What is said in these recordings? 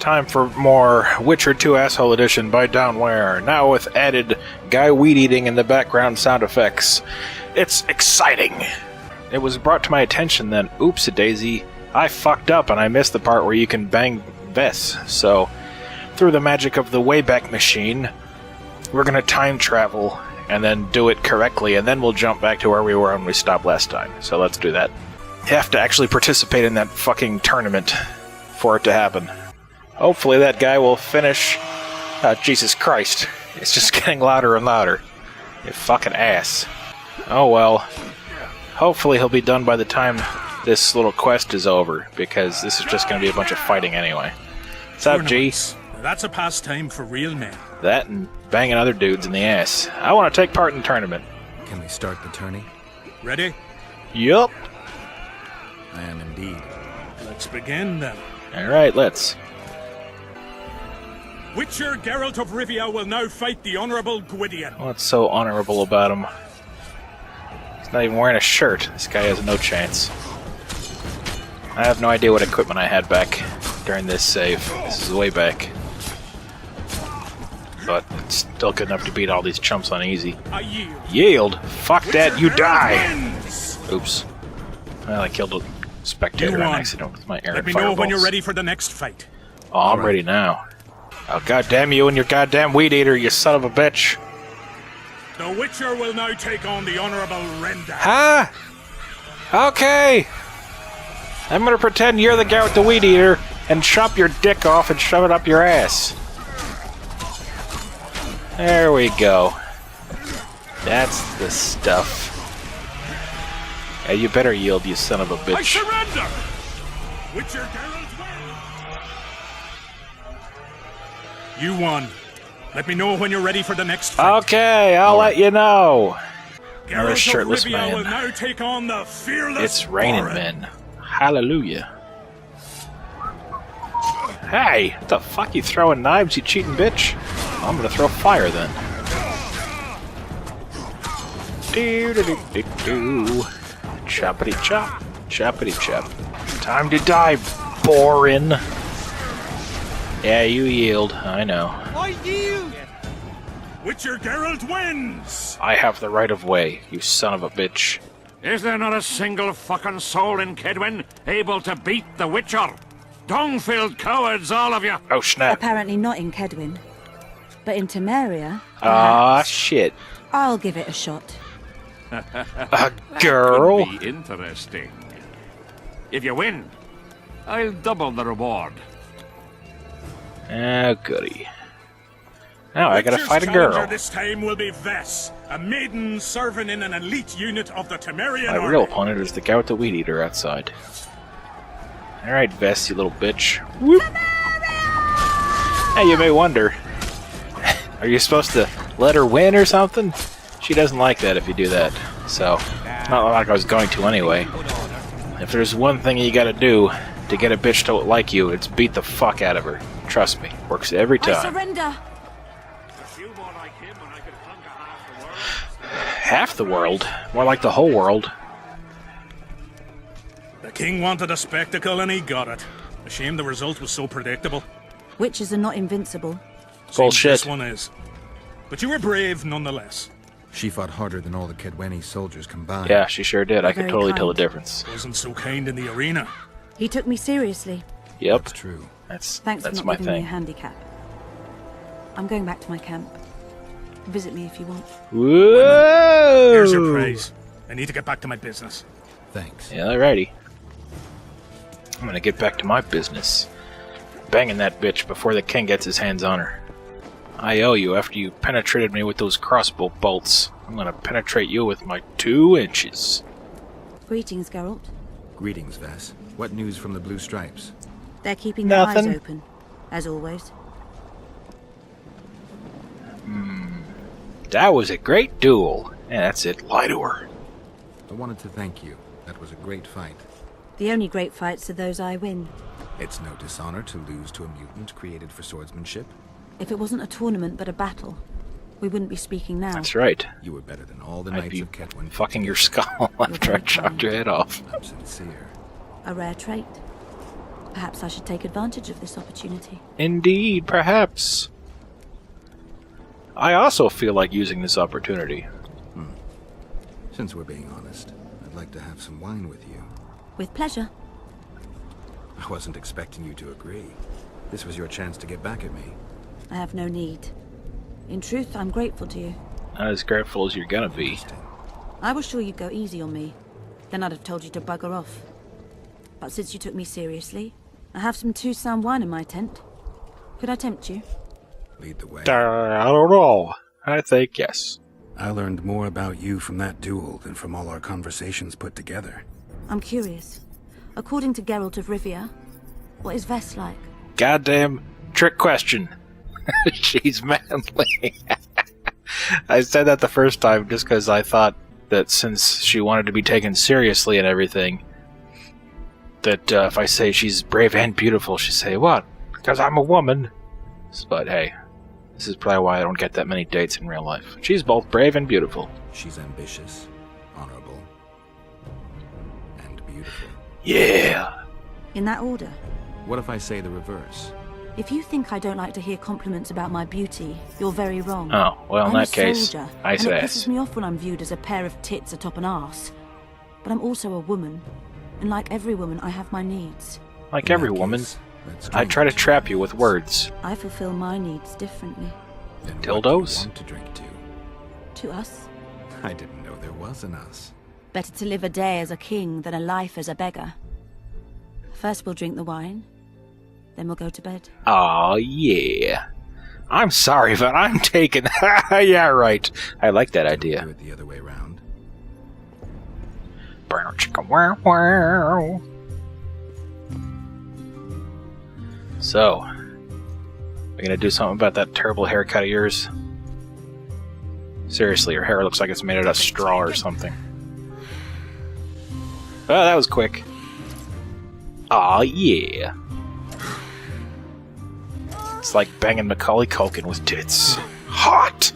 time for more Witcher 2 Asshole Edition by Downwhere, now with added guy weed eating in the background sound effects. It's exciting! It was brought to my attention that, oops-a-daisy, I fucked up and I missed the part where you can bang Vess. So, through the magic of the Wayback Machine, we're gonna time travel and then do it correctly, and then we'll jump back to where we were when we stopped last time. So let's do that. You have to actually participate in that fucking tournament for it to happen. Hopefully that guy will finish... Jesus Christ. It's just getting louder and louder. You fucking ass. Oh well. Hopefully he'll be done by the time this little quest is over, because this is just going to be a bunch of fighting anyway. What's up, G? That's a pastime for real men. That and banging other dudes in the ass. I want to take part in the tournament. Can we start the tourney? Ready? Yup. I am indeed. Let's begin then. Alright, let's. Witcher Geralt of Rivia will now fight the Honourable Gwydion. What's so honorable about him? He's not even wearing a shirt. This guy has no chance. I have no idea what equipment I had back during this save. This is way back. But it's still good enough to beat all these chumps on easy. I yield. Yield? Fuck that, you die! Wins. Oops. Well, I killed a spectator on accident with my errant Let me fireballs. know when you're ready for the next fight. Oh, I'm ready now. Oh, goddamn you and your goddamn Weedeater, you son of a bitch. The Witcher will now take on the Honourable Renda. Huh? Okay. I'm gonna pretend you're the guy with the Weedeater and chop your dick off and shove it up your ass. There we go. That's the stuff. Yeah, you better yield, you son of a bitch. I surrender! Witcher Geralt wins! You won. Let me know when you're ready for the next fight. Okay, I'll let you know. Another Geralt shirtless of Rivia will man. now take on the fearless It's raining Baron. men. Hallelujah. Hey, what the fuck? You throwing knives, you cheating bitch? I'm gonna throw fire then. Do-do-do-do-do. Choppity chop. Choppity chop. Time to die, borin. Yeah, you yield. I know. I yield! Witcher Geralt wins! I have the right of way, you son of a bitch. Is there not a single fucking soul in Kedwin able to beat the Witcher? Dung-filled cowards, all of you! Oh, snap. Apparently not in Kedwin. But in Temeria... Ah, shit. I'll give it a shot. A girl? Could be interesting. If you win, I'll double the reward. Oh, goody. Now I gotta Witcher's fight a challenger girl. This time will be Vess, a maiden serving in an elite unit of the Temerian My army. real opponent is the guy with the Weedeater outside. Alright, Vess, you little bitch. Whoop. Hey, you may wonder, are you supposed to let her win or something? She doesn't like that if you do that, so not like I was going to anyway. If there's one thing you gotta do to get a bitch to like you, it's beat the fuck out of her. Trust me, works every I time. surrender! Half the world? More like the whole world. The king wanted a spectacle and he got it. A shame the result was so predictable. Witches are not invincible. Seems Bullshit. This one is. But you were brave nonetheless. She fought harder than all the Kedweni soldiers combined. Yeah, she sure did. I could Very totally tell the kind. difference. Wasn't so kind in the arena. He took me seriously. Yep, That's true. that's Thanks for not my giving me a thing. handicap. I'm going back to my camp. Visit me if you want. Whoa! Here's your praise. I need to get back to my business. Thanks. Yeah, alrighty. I'm gonna get back to my business. Banging that bitch before the king gets his hands on her. I owe you after you penetrated me with those crossbow bolts. I'm gonna penetrate you with my 2 inches. Greetings, Geralt. Greetings, Vess. What news from the Blue Stripes? They're keeping their Nothing. eyes open, as always. That was a great duel. Yeah, that's it. Lie to her. I wanted to thank you. That was a great fight. The only great fights are those I win. It's no dishonor to lose to a mutant created for swordsmanship. If it wasn't a tournament but a battle, we wouldn't be speaking now. That's right. You were better than all the I'd knights be of Kedwin. fucking your skull after I chopped your head off. I'm sincere. A rare trait. Perhaps I should take advantage of this opportunity. Indeed, perhaps. I also feel like using this opportunity. Since we're being honest, I'd like to have some wine with you. With pleasure. I wasn't expecting you to agree. This was your chance to get back at me. I have no need. In truth, I'm grateful to you. Not as grateful as you're gonna be. Interesting. I was sure you'd go easy on me. Then I'd have told you to bugger off. But since you took me seriously, I have some two-sound wine in my tent. Could I tempt you? Lead the way. I don't know. I think yes. I learned more about you from that duel than from all our conversations put together. I'm curious. According to Geralt of Rivia, what is Vess like? Goddamn trick question. She's manly. I said that the first time just because I thought that since she wanted to be taken seriously and everything, that if I say she's brave and beautiful, she'd say, what? Because I'm a woman. But hey, this is probably why I don't get that many dates in real life. She's both brave and beautiful. She's ambitious, honorable, and beautiful. Yeah. In that order? What if I say the reverse? If you think I don't like to hear compliments about my beauty, you're very wrong. Oh, well, in I'm that a case, soldier, I and say it yes. pisses me off when I'm viewed as a pair of tits atop an arse. But I'm also a woman, and like every woman, I have my needs. Like In every that woman, case, let's I drink. try to trap you with words. I fulfill my needs differently. Then Dildos? What do you want to drink to? To us, I didn't know there was an us. better to live a day as a king than a life as a beggar. First we'll drink the wine, then we'll go to bed. Aw, yeah. I'm sorry, but I'm taking... yeah, right. I like that Do idea. it the other way around. Brown chicken, wow, wow. So, we're gonna do something about that terrible haircut of yours? Seriously, your hair looks like it's made out of straw or something. Oh, that was quick. Aw, yeah. It's like banging Macaulay Culkin with tits. Hot!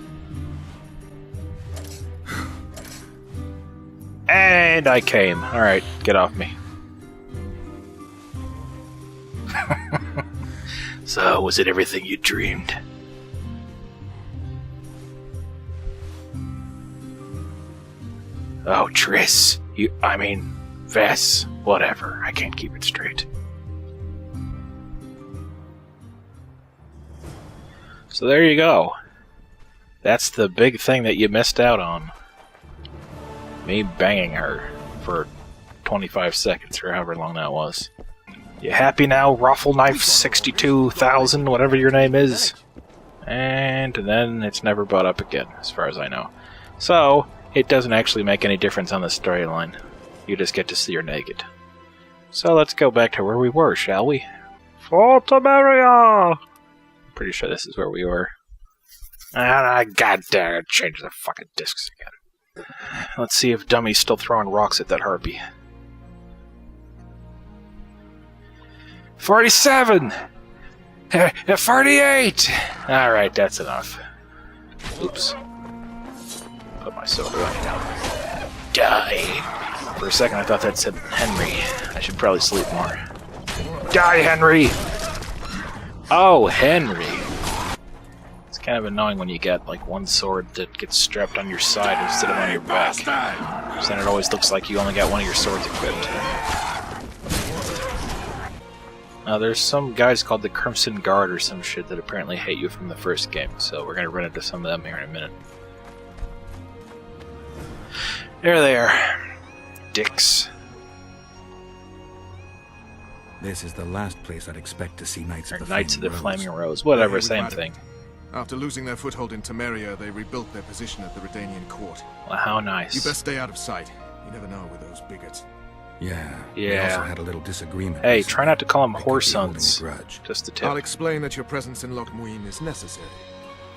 And I came. Alright, get off me. So, was it everything you dreamed? Oh, Triss. Vess. Whatever. I can't keep it straight. So there you go. That's the big thing that you missed out on. Me banging her for 25 seconds or however long that was. You happy now, Ruffle Knife 62,000, whatever your name is? And then it's never brought up again, as far as I know. So, it doesn't actually make any difference on the storyline. You just get to see her naked. So let's go back to where we were, shall we? Fortamaria! Pretty sure this is where we were. And goddamn, change the fucking discs again. Let's see if Dummy's still throwing rocks at that harpy. 47! 48! Alright, that's enough. Oops. Put my sword away. Die! For a second I thought that said Henry. I should probably sleep more. Die, Henry! Oh, Henry! It's kind of annoying when you get, like, one sword that gets strapped on your side instead of on your back. So then it always looks like you only got one of your swords equipped. There's some guys called the Crimson Guard or some shit that apparently hate you from the first game, so we're gonna run into some of them here in a minute. There they are. Dicks. This is the last place I'd expect to see Knights of the Knights of the Flaming Flaming Rose. Whatever, Yeah, same we thing. After losing their foothold in Temeria, they rebuilt their position at the Redanian court. Well, how nice. You best stay out of sight. You never know with those bigots. Yeah. We Yeah. also had a little disagreement. Hey, recently. try not to call them They could be whore holding a sons. grudge. Just the I'll tip. explain that your presence in Loc Muinne is necessary.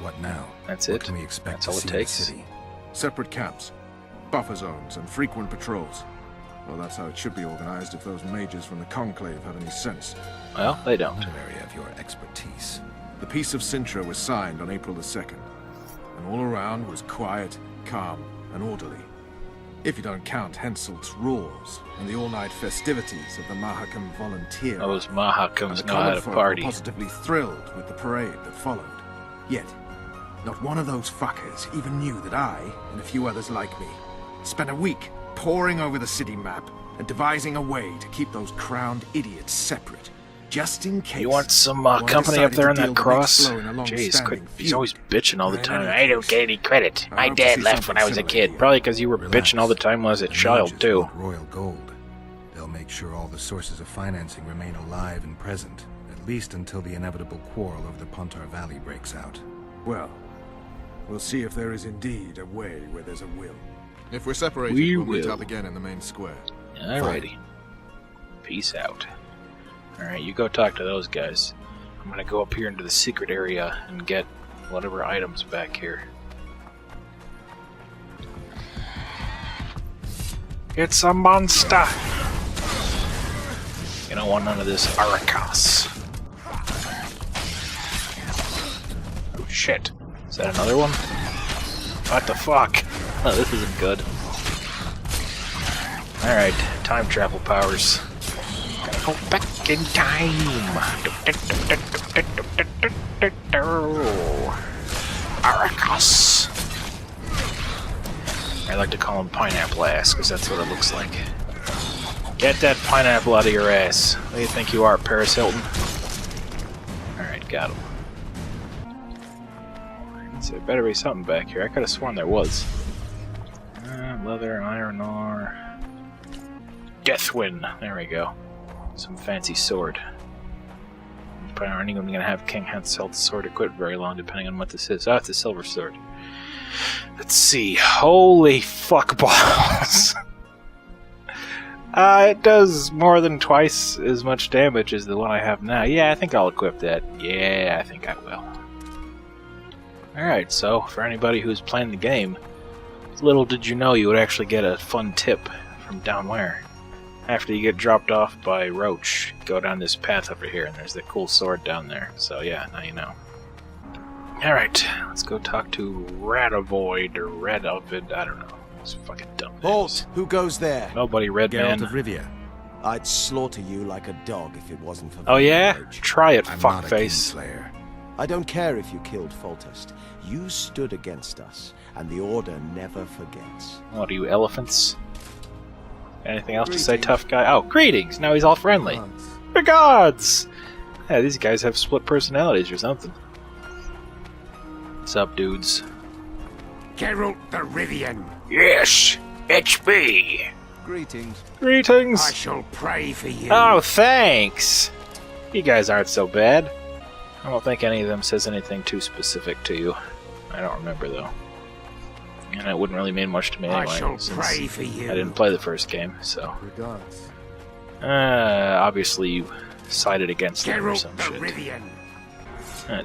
What now? That's What it. can we expect That's to all it see in the takes. city? Separate camps, buffer zones, and frequent patrols. Well, that's how it should be organized if those mages from the Conclave have any sense. Well, they don't. An area of your expertise. The Peace of Sintra was signed on April the 2nd, and all around was quiet, calm, and orderly. If you don't count Henselt's roars and the all-night festivities of the Mahakam Volunteer. Those Mahakams the know how common to folk party. were positively thrilled with the parade that followed. Yet, not one of those fuckers even knew that I, and a few others like me, spent a week poring over the city map and devising a way to keep those crowned idiots separate, just in case. You want some one company up decided there to in that deal the cross? next blow in a Jeez, long-standing he's feud. always bitching all the time. Right. I don't get any credit. I My hope to dad see left when I was a something kid. similar Probably here. because you were Relax. bitching all the time when I was a The child, mages too. want royal gold. They'll make sure all the sources of financing remain alive and present, at least until the inevitable quarrel over the Pontar Valley breaks out. Well, we'll see if there is indeed a way where there's a will. If we're separated, We we'll meet will. up again in the main square. Alrighty. Peace out. Alright, you go talk to those guys. I'm gonna go up here into the secret area and get whatever items back here. It's a monster! You don't want none of this Aracas. Oh shit. Is that another one? What the fuck? Oh, this isn't good. Alright, time travel powers. Gotta go back in time! Aracas! I like to call him pineapple ass, because that's what it looks like. Get that pineapple out of your ass. What do you think you are, Paris Hilton? Alright, got him. So there better be something back here. I could have sworn there was. Leather, iron ore. Deathwind. There we go. Some fancy sword. Probably aren't even going to have King Henselt's sword equipped very long, depending on what this is. Oh, it's a silver sword. Let's see. Holy fuck balls. It does more than twice as much damage as the one I have now. Yeah, I think I'll equip that. Yeah, I think I will. Alright, so for anybody who's playing the game, little did you know you would actually get a fun tip from Downwhere. After you get dropped off by Roach, go down this path over here, and there's the cool sword down there. So yeah, now you know. Alright, let's go talk to Radovoid or Radovid, I don't know. It's fucking dumb. Halt! Who goes there? Nobody, Red Geralt Man. of Rivia. I'd slaughter you like a dog if it wasn't for Oh yeah? Roach. Try it, I'm not a fuckface. Kingslayer. I don't care if you killed Foltest. You stood against us, and the Order never forgets. What are you, elephants? Anything else to say, tough guy? Oh, greetings! Now he's all friendly. Regards! Yeah, these guys have split personalities or something. What's up, dudes? Geralt the Rivian, Yes! It's me! Greetings. Greetings! I shall pray for you. Oh, thanks! You guys aren't so bad. I don't think any of them says anything too specific to you. I don't remember, though. And it wouldn't really mean much to me I anyway, shall since pray for you. I didn't play the first game, so... Regards. Obviously you sided against him or Geralt some the shit. Rivian.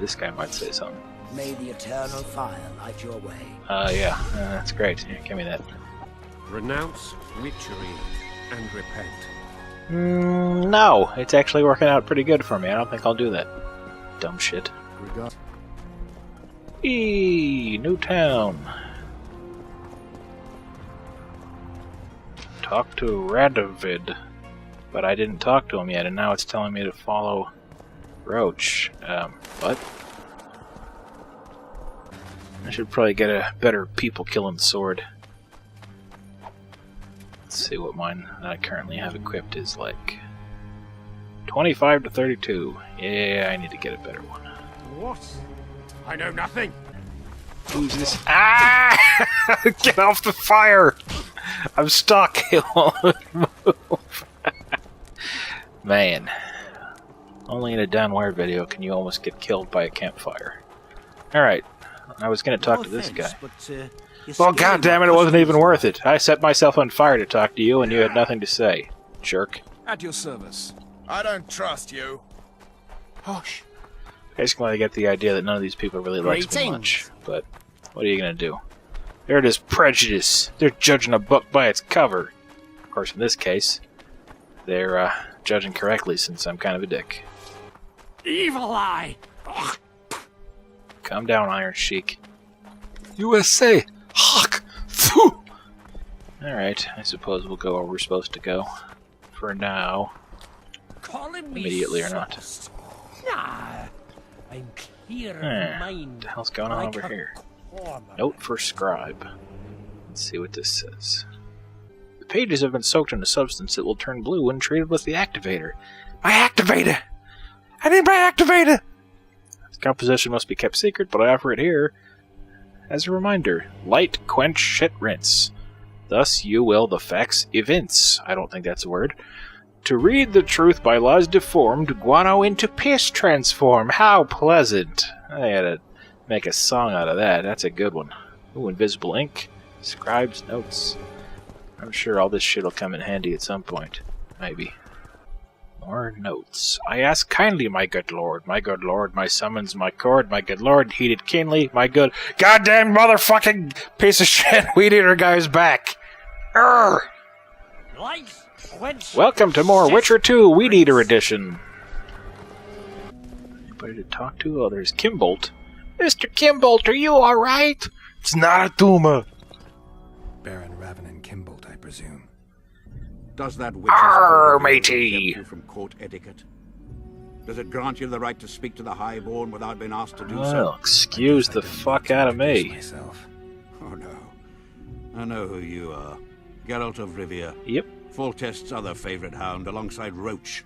This guy might say something. May the eternal fire light your way. Yeah, that's great. Here, give me that. Renounce witchery and repent. No, it's actually working out pretty good for me. I don't think I'll do that. Dumb shit. Regards. New town. Talk to Radovid. But I didn't talk to him yet, and now it's telling me to follow Roach. What? I should probably get a better people-killing sword. Let's see what mine that I currently have equipped is like. 25 to 32. Yeah, I need to get a better one. What? I know nothing. Who's this? Ah! Get off the fire! I'm stuck. It won't move. Man. Only in a Downwhere video can you almost get killed by a campfire. Alright. I was gonna talk to this guy. Well, goddammit, it wasn't even worth it. I set myself on fire to talk to you, and you had nothing to say. Jerk. At your service. I don't trust you. Hush. Basically, I get the idea that none of these people really likes me much. But what are you gonna do? They're just prejudice. They're judging a book by its cover. Of course, in this case, they're judging correctly since I'm kind of a dick. Evil eye. Calm down, Iron Sheik. USA! Hawk! Phew! Alright, I suppose we'll go where we're supposed to go. For now. Calling me Immediately or not. soft? Nah, I'm clear of What mind. the hell's going on like over a here? cormorant. Note for scribe. Let's see what this says. The pages have been soaked in a substance that will turn blue when treated with the activator. My activator! I need my activator! The composition must be kept secret, but I offer it here as a reminder. Light, quench, shit, rinse. Thus you will the facts evince. I don't think that's a word. To read the truth by laws deformed, guano into piss transform. How pleasant. I had to make a song out of that. That's a good one. Ooh, invisible ink. Scribe's notes. I'm sure all this shit will come in handy at some point. Maybe. More notes. I ask kindly, my good lord, my summons, my cord, my good lord, heated keenly, my good goddamn motherfucking piece of shit Weedeater guy's back. Urgh! Lights, quench, Welcome to more shit, Witcher 2 Weedeater Edition. Anybody to talk to? Oh, there's Kimbolt. Mr. Kimbolt, are you alright? It's not a tumor. Baron Ravenin Kimbolt, I presume. Does that witch's Arr, code matey. exempt you from court etiquette? Does it grant you the right to speak to the Highborn without being asked to do so? Well, excuse the fuck out of me. Myself. Oh no. I know who you are. Geralt of Rivia. Yep. Foltest's other favorite hound alongside Roach.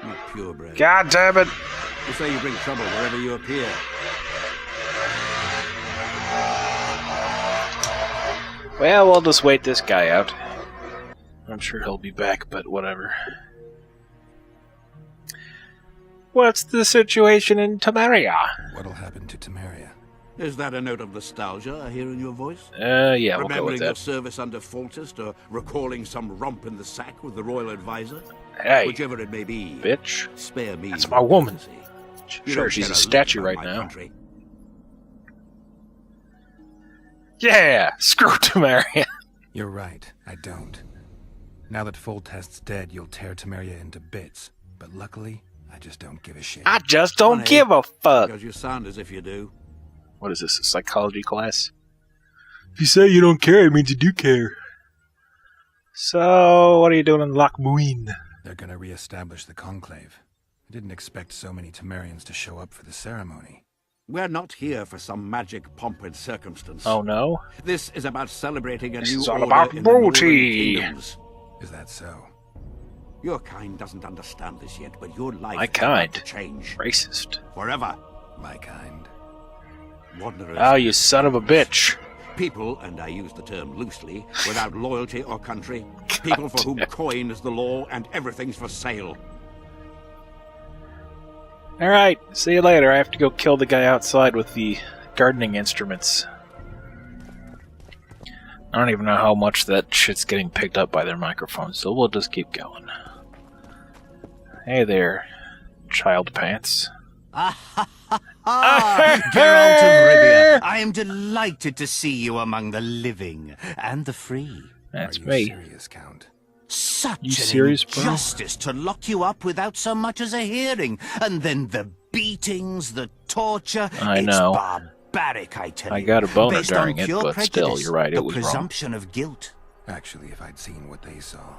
Not purebred. God damn it. You say you bring trouble wherever you appear. Well, we'll just wait this guy out. I'm sure he'll be back, but whatever. What's the situation in Temeria? What'll happen to Temeria? Is that a note of nostalgia I hear in your voice? Yeah, we'll go Remembering with your that. service under Foltest, or recalling some romp in the sack with the royal advisor? Hey, Whichever it may be, bitch. spare me. That's my woman. You Sure, don't she's care a lick statue about right my now. country. Yeah, screw Temeria. You're right, I don't. Now that Foltest's dead, you'll tear Temeria into bits. But luckily, I just don't give a shit. I just don't Funny, give a fuck. Because you sound as if you do. What is this, a psychology class? If you say you don't care, it means you do care. So, what are you doing in Loc Muinne? They're gonna re-establish the Conclave. I didn't expect so many Temerians to show up for the ceremony. We're not here for some magic pomp and circumstance. Oh no? This is about celebrating a This new is all order about in the Northern booty. Kingdoms. Is that so? Your kind doesn't understand this yet, but your life My is kind? about to change Racist. forever. My kind. Wanderers, Oh, you son of a bitch. people, and I use the term loosely, without loyalty or country. People for whom coin is the law and everything's for sale. Alright, see you later. I have to go kill the guy outside with the gardening instruments. I don't even know how much that shit's getting picked up by their microphones, so we'll just keep going. Hey there, child pants. Geralt of Rivia, I am delighted to see you among the living and the free. That's Are you me. serious, Count? Such You an serious, bro? injustice to lock you up without so much as a hearing. And then the beatings, the torture. I it's know. barbaric, I tell you. I got a boner Based during on it, pure but still, prejudice, you're right, it the was wrong. presumption of guilt. Actually, if I'd seen what they saw.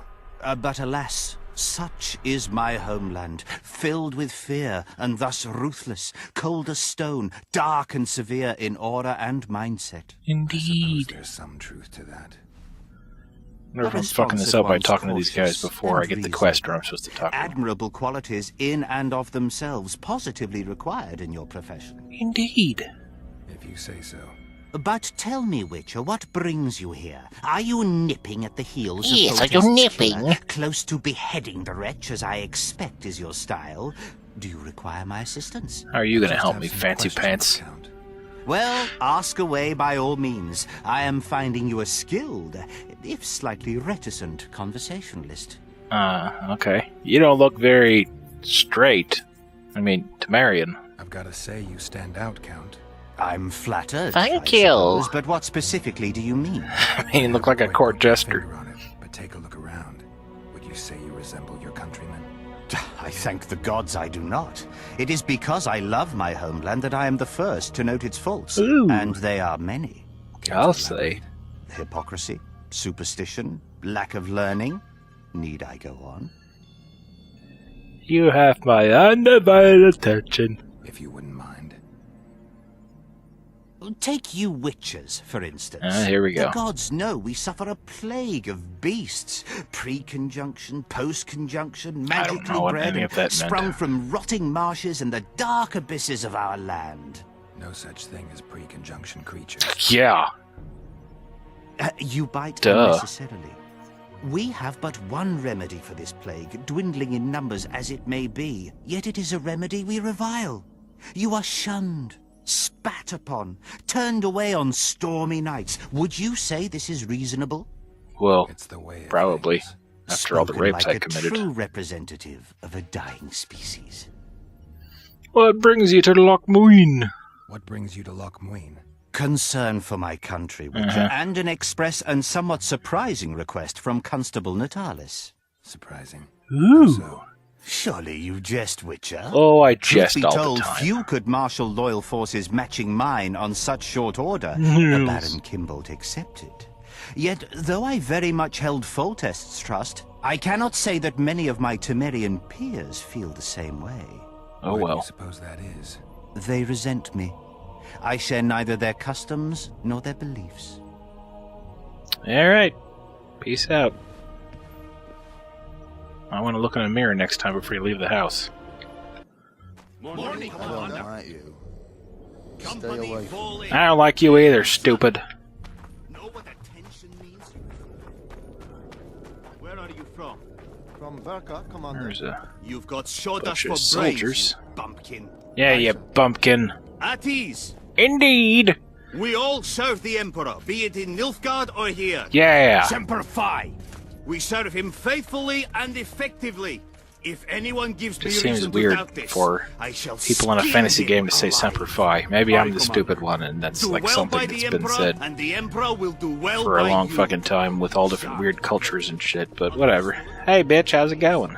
But alas, such is my homeland, filled with fear, and thus ruthless, cold as stone, dark and severe in aura and mindset. Indeed. There's some truth to that. I wonder if I'm fucking this up by talking to these guys before I get the quest or I'm supposed to talk to them. Admirable qualities in and of themselves, positively required in your profession. Indeed. If you say so. But tell me, Witcher, what brings you here? Are you nipping at the heels of Yes, are you Foltest's nipping? killer, close to beheading the wretch, as I expect is your style? Do you require my assistance? How are you gonna Just help have me, some fancy questions, pants? Count. Well, ask away by all means. I am finding you a skilled, if slightly reticent, conversationalist. Okay. You don't look very straight. I mean, Temerian. I've got to say you stand out, Count. I'm flattered. Thank I you. suppose, but what specifically do you mean? I mean, you look like a Quite court put your jester. finger on it, but take a look around. Would you say you resemble your countrymen? I thank the gods I do not. It is because I love my homeland that I am the first to note its faults. Ooh. And they are many. I'll say. Hypocrisy, Superstition? Lack of learning? Need I go on? You have my undivided attention. If you wouldn't mind. Take you witchers, for instance. Here we go. The gods know we suffer a plague of beasts. Pre-conjunction, post-conjunction, magically bred, sprung from rotting marshes and the dark abysses of our land. No such thing as pre-conjunction creatures. Yeah. You bite Duh. unnecessarily. We have but one remedy for this plague, dwindling in numbers as it may be. Yet it is a remedy we revile. You are shunned, spat upon, turned away on stormy nights. Would you say this is reasonable? Well, It's the way probably. After all the Spoken rapes like I committed. a true representative of a dying species. What brings you to Loc Muinne? What brings you to Loc Muinne? Concern for my country, Witcher, and an express and somewhat surprising request from Constable Natalis. Surprising. Ooh. So, Surely you jest, Witcher. Oh, I Truth jest be all told, the time. few could marshal loyal forces matching mine on such short order, the Baron Kimbolt excepted. Yet, though I very much held Foltest's trust, I cannot say that many of my Temerian peers feel the same way. Oh why do well. you suppose that is? They resent me. I share neither their customs nor their beliefs. Alright. Peace out. I want to look in a mirror next time before you leave the house. Morning, I don't like you. Stay away from me. I don't like you either, stupid. Know what attention means? Where are you from? From Verka, Commander. There's a You've got showed us bunch for of soldiers. brains, you bumpkin. Yeah, you bumpkin. At ease. Indeed. We all serve the Emperor, be it in Nilfgaard or here. Yeah. Semper Fi. We serve him faithfully and effectively. If anyone gives me Just seems reason weird to doubt this, for I shall people in a skin fantasy him game to say alive. Semper Fi. Maybe I'm the Aye, stupid Commander. one, and that's Do like well something by that's the been Emperor, said and the Emperor will do well for a by long you. fucking time with all different weird cultures and shit, but whatever. Hey, bitch, how's it going?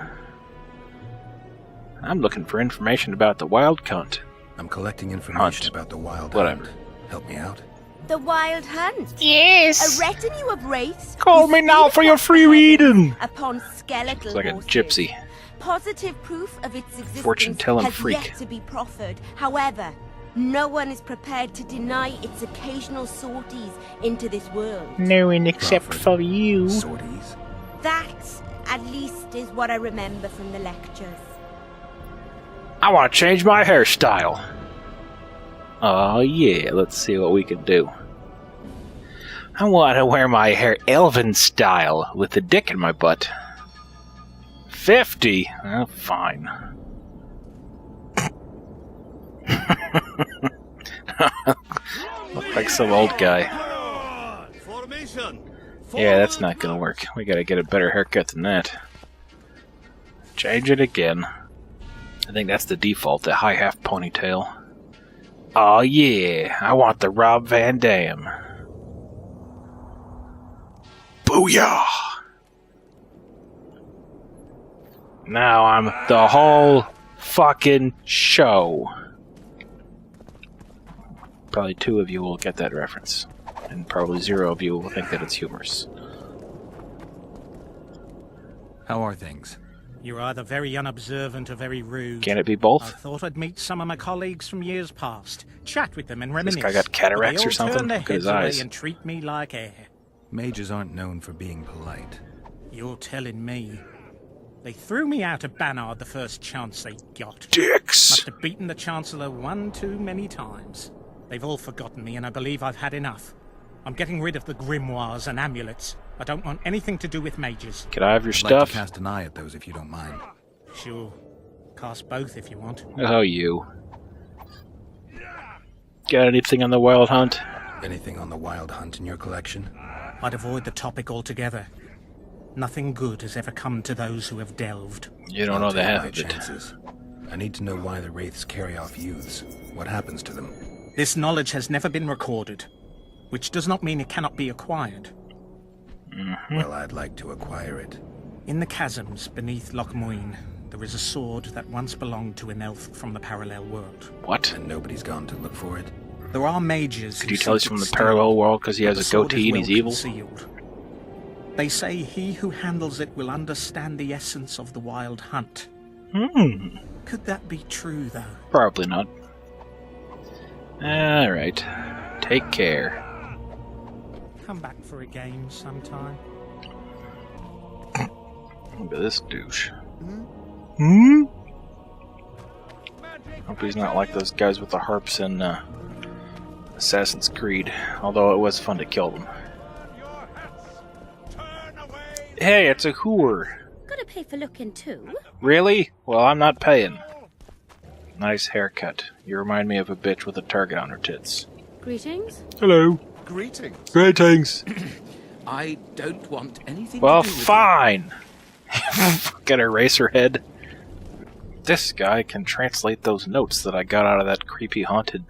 I'm looking for information about the wild cunt. I'm collecting information Hunt. about the wild Whatever. hunt. Help me out. The Wild Hunt. Yes. A retinue of wraiths. Call who me now feed for your upon free reading. Upon skeletal It's like a horses. gypsy. Positive proof of its existence Fortune-telling has freak. yet to be proffered. However, no one is prepared to deny its occasional sorties into this world. No one except Crawford. for you. Sorties. That, at least, is what I remember from the lectures. I want to change my hairstyle. Oh yeah, let's see what we can do. I want to wear my hair elven style with the dick in my butt. 50? Oh, fine. Look like some old guy. Formation. Yeah, that's not gonna work. We gotta get a better haircut than that. Change it again. I think that's the default, the high half ponytail. Oh yeah, I want the Rob Van Dam. Booyah! Now I'm the whole fucking show. Probably 2 of you will get that reference. And probably 0 of you will think that it's humorous. How are things? You're either very unobservant or very rude. Can it be both? I thought I'd meet some of my colleagues from years past, chat with them and reminisce. This guy got cataracts But they or something? all turn their Look at his heads away eyes. and treat me like air. Mages aren't known for being polite. You're telling me. They threw me out of Banard the first chance they got. Dicks! Must have beaten the Chancellor one too many times. They've all forgotten me, and I believe I've had enough. I'm getting rid of the grimoires and amulets. I don't want anything to do with mages. Can I have your I'd like stuff? to cast an eye at those if you don't mind. Sure. Cast both if you want. Oh, you. Got anything on the wild hunt? Anything on the wild hunt in your collection? I'd avoid the topic altogether. Nothing good has ever come to those who have delved. You don't I'll know the take half my of it. chances. I need to know why the wraiths carry off youths. What happens to them? This knowledge has never been recorded, which does not mean it cannot be acquired. Well, I'd like to acquire it. In the chasms beneath Loc Muinne, there is a sword that once belonged to an elf from the parallel world. What? And nobody's gone to look for it? There are mages Could who you tell he's seek from it the still, parallel world because he but has the a sword goatee and is he's well evil? concealed. They say he who handles it will understand the essence of the wild hunt. Could that be true, though? Probably not. Alright. Take care. Come back for a game sometime. Look at this douche. Hope he's not like those guys with the harps in Assassin's Creed. Although it was fun to kill them. Hey, it's a whore. Gotta pay for looking too. Really? Well, I'm not paying. Nice haircut. You remind me of a bitch with a target on her tits. Greetings. Hello. Greetings. Greetings. I don't want anything Well, to do with fine. Fucking Eraserhead. This guy can translate those notes that I got out of that creepy haunted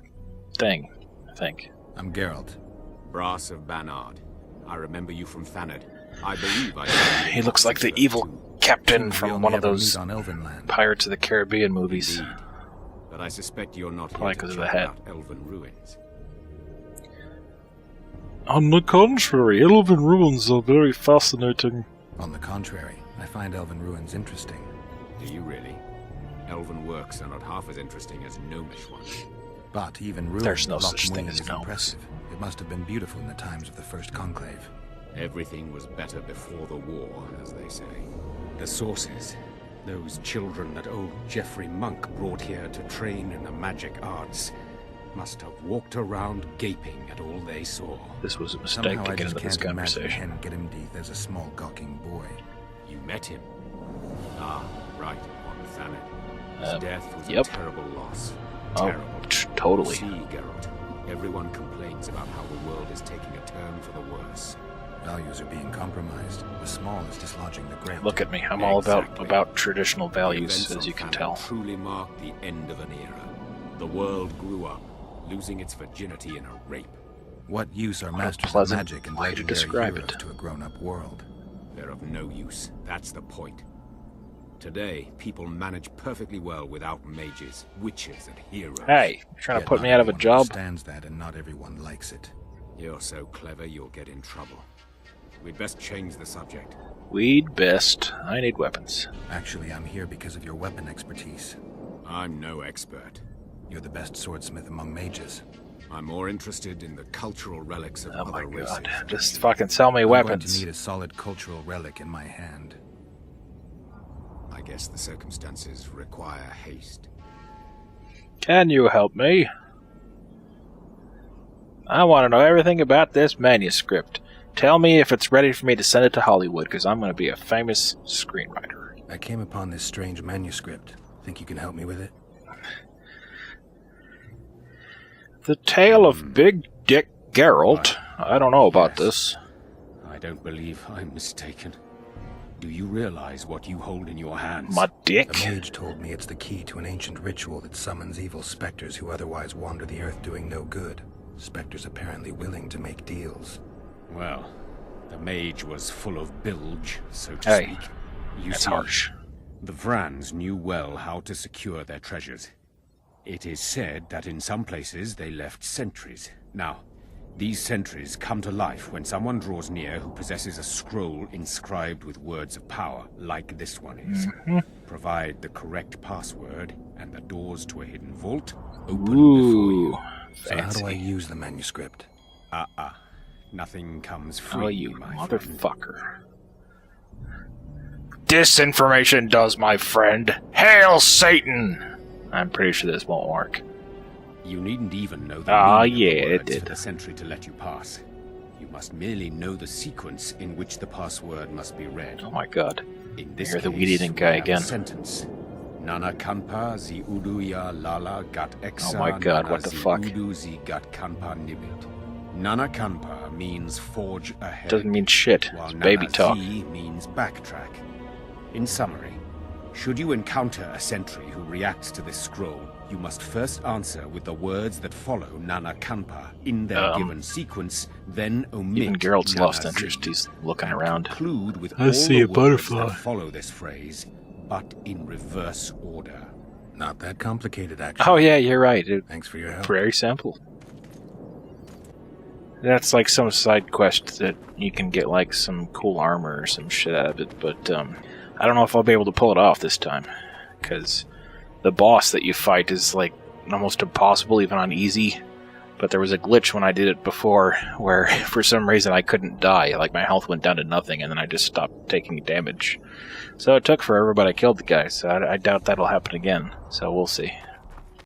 thing, I think. I'm Geralt. Brass of Banard. I remember you from Thanad. I believe I... He looks like the evil captain from one of those on Elvenland. Pirates of the Caribbean movies. Indeed. But I suspect you're not Probably here to 'cause of the check head. out Elven ruins. On the contrary, Elven ruins are very fascinating. On the contrary, I find Elven ruins interesting. Do you really? Elven works are not half as interesting as gnomish ones. But even ruins There's no of Loc such thing Muinne as is gnomes. impressive. It must have been beautiful in the times of the First Conclave. Everything was better before the war, as they say. The sources. Those children that old Geoffrey Monk brought here to train in the magic arts must have walked around gaping at all they saw. This was a mistake Somehow to I get just into this can't imagine conversation. Hen Gedimdeath as a small gawking boy. You met him? Ah, right, on Thanad. His death was yep. a terrible loss. Oh, Terrible. totally. See, Geralt, everyone complains about how the world is taking a turn for the worse. Values are being compromised. The small is dislodging the great. Look at me, I'm all Exactly. about traditional The values, events as of you can Thanad tell. truly marked the end of an era. The world grew up, losing its virginity in a rape. What use are What a masters of pleasant magic and way to legendary describe heroes it. to a grown-up world? They're of no use. That's the point. Today, people manage perfectly well without mages, witches, and heroes. Hey, you're trying to Yet put not me out of a everyone job? understands that, and not everyone likes it. You're so clever, you'll get in trouble. We'd best change the subject. We'd best. I need weapons. Actually, I'm here because of your weapon expertise. I'm no expert. You're the best swordsmith among mages. I'm more interested in the cultural relics of Oh my other races. god. Just fucking sell me I'm going weapons. to need a solid cultural relic in my hand. I guess the circumstances require haste. Can you help me? I want to know everything about this manuscript. Tell me if it's ready for me to send it to Hollywood, because I'm going to be a famous screenwriter. I came upon this strange manuscript. Think you can help me with it? The Tale of Big Dick Geralt. I don't know about this. I don't believe I'm mistaken. Do you realize what you hold in your hands? My dick? The mage told me it's the key to an ancient ritual that summons evil specters who otherwise wander the earth doing no good. Specters apparently willing to make deals. Well, the mage was full of bilge, so to Hey, speak. You that's see, harsh. the Vrans knew well how to secure their treasures. It is said that in some places they left sentries. Now, these sentries come to life when someone draws near who possesses a scroll inscribed with words of power, like this one is. Provide the correct password, and the doors to a hidden vault open before you. So how do I use the manuscript? Nothing comes free, Oh, you my friend. motherfucker. Disinformation does, my friend. Hail Satan! I'm pretty sure this won't work. You needn't even know the Ah, meaning yeah, of the it words did. for the sentry to let you pass. You must merely know the sequence in which the password must be read. Oh my god. In this You're the case, weed-eating we guy have again. a sentence. Nana kanpa zi udu ya lala gat exa. Oh my god, nana what the zi fuck? Udu zi gat kanpa nibit. Nana kanpa means forge ahead. Doesn't mean shit. While It's baby Nana talk. zi means backtrack. In summary, should you encounter a sentry who reacts to this scroll, you must first answer with the words that follow Nana Kanpa in their given sequence, then omit Even Geralt's Nana lost Zi, interest. He's looking and around. conclude with I all see the a words butterfly. that follow this phrase, but in reverse order. Not that complicated, actually. Oh yeah, you're right. Thanks for your help. Very simple. That's like some side quest that you can get like some cool armor or some shit out of it, but I don't know if I'll be able to pull it off this time, because the boss that you fight is like almost impossible even on easy. But there was a glitch when I did it before where for some reason I couldn't die. Like my health went down to nothing and then I just stopped taking damage. So it took forever, but I killed the guy, so I doubt that'll happen again. So we'll see.